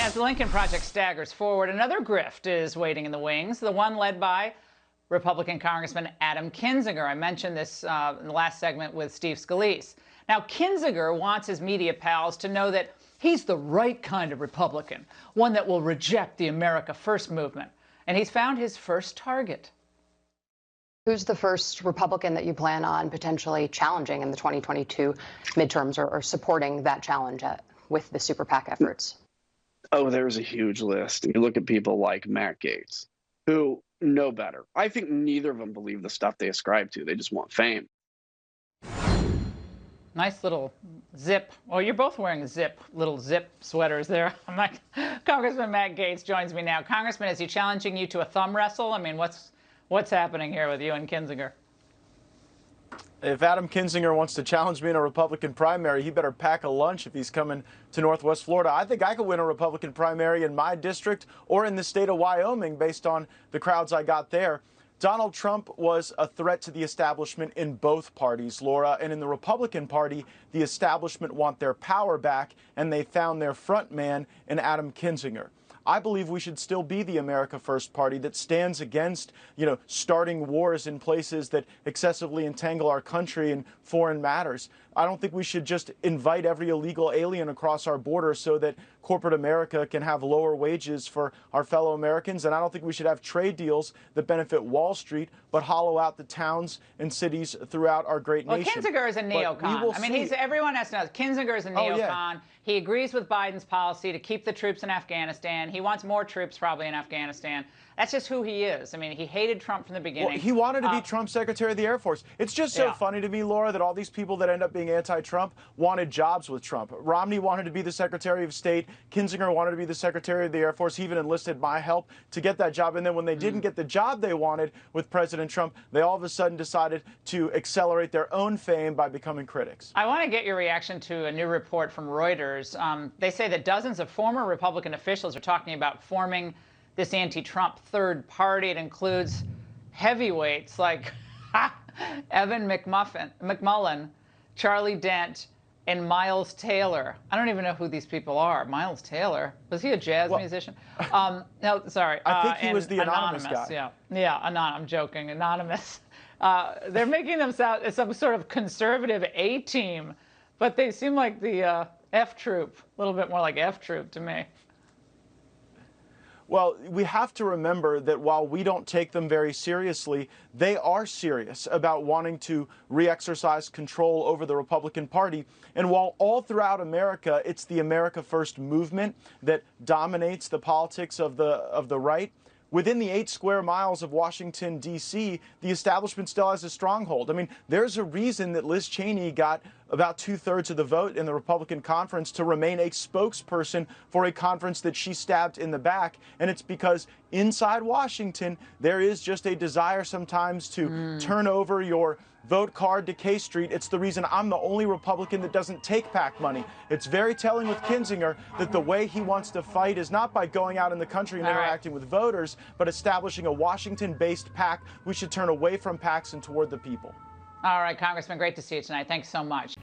As the Lincoln Project staggers forward, another grift is waiting in the wings, the one led by Republican Congressman Adam Kinzinger. I mentioned this in the last segment with Steve Scalise. Now, Kinzinger wants his media pals to know that he's the right kind of Republican, one that will reject the America First movement. And he's found his first target. Who's the first Republican that you plan on potentially challenging in the 2022 midterms or supporting that challenge with the super PAC efforts? Oh, there's a huge list. You look at people like Matt Gaetz, who know better. I think neither of them believe the stuff they ascribe to. They just want fame. Nice little zip. Well, you're both wearing little zip sweaters there. Congressman Matt Gaetz joins me now. Congressman, is he challenging you to a thumb wrestle? I mean, what's happening here with you and Kinzinger? If Adam Kinzinger wants to challenge me in a Republican primary, he better pack a lunch if he's coming to Northwest Florida. I think I could win a Republican primary in my district or in the state of Wyoming based on the crowds I got there. Donald Trump was a threat to the establishment in both parties, Laura, and in the Republican Party, the establishment want their power back, and they found their front man in Adam Kinzinger. I believe we should still be the America First Party that stands against, starting wars in places that excessively entangle our country in foreign matters. I don't think we should just invite every illegal alien across our border so that corporate America can have lower wages for our fellow Americans. And I don't think we should have trade deals that benefit Wall Street but hollow out the towns and cities throughout our great nation. Well, Kinzinger is a neocon. I mean, everyone has to know. Kinzinger is a neocon. Oh, yeah. He agrees with Biden's policy to keep the troops in Afghanistan. He wants more troops probably in Afghanistan. That's just who he is. I mean, he hated Trump from the beginning. Well, he wanted to be Trump's Secretary of the Air Force. It's just so funny to me, Laura, that all these people that end up being anti-Trump wanted jobs with Trump. Romney wanted to be the Secretary of State. Kinzinger wanted to be the Secretary of the Air Force. He even enlisted my help to get that job. And then when they didn't get the job they wanted with President Trump, they all of a sudden decided to accelerate their own fame by becoming critics. I want to get your reaction to a new report from Reuters. They say that dozens of former Republican officials are talking about forming this anti-Trump third party. It includes heavyweights like Evan McMullen, Charlie Dent, and Miles Taylor. I don't even know who these people are. Miles Taylor, was he a jazz musician? No, sorry. I think he was the anonymous guy. Yeah, I'm joking. Anonymous. They're making them sound as some sort of conservative A-team, but they seem like the F Troop, a little bit more like F Troop to me. Well, we have to remember that while we don't take them very seriously, they are serious about wanting to re-exercise control over the Republican Party. And while all throughout America, it's the America First movement that dominates the politics of the right, within the 8 square miles of Washington, D.C., the establishment still has a stronghold. I mean, there's a reason that Liz Cheney got about 2/3 of the vote in the Republican conference to remain a spokesperson for a conference that she stabbed in the back. And it's because inside Washington, there is just a desire sometimes to turn over your vote card to K Street. It's the reason I'm the only Republican that doesn't take PAC money. It's very telling with Kinzinger that the way he wants to fight is not by going out in the country and interacting with voters, but establishing a Washington-based PAC. We should turn away from PACs and toward the people. All right, Congressman, great to see you tonight. Thanks so much.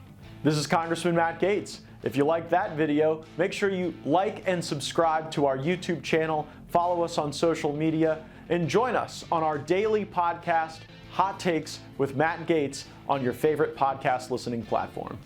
This is Congressman Matt Gaetz. If you like that video, make sure you like and subscribe to our YouTube channel, follow us on social media, and join us on our daily podcast, Hot Takes with Matt Gaetz, on your favorite podcast listening platform.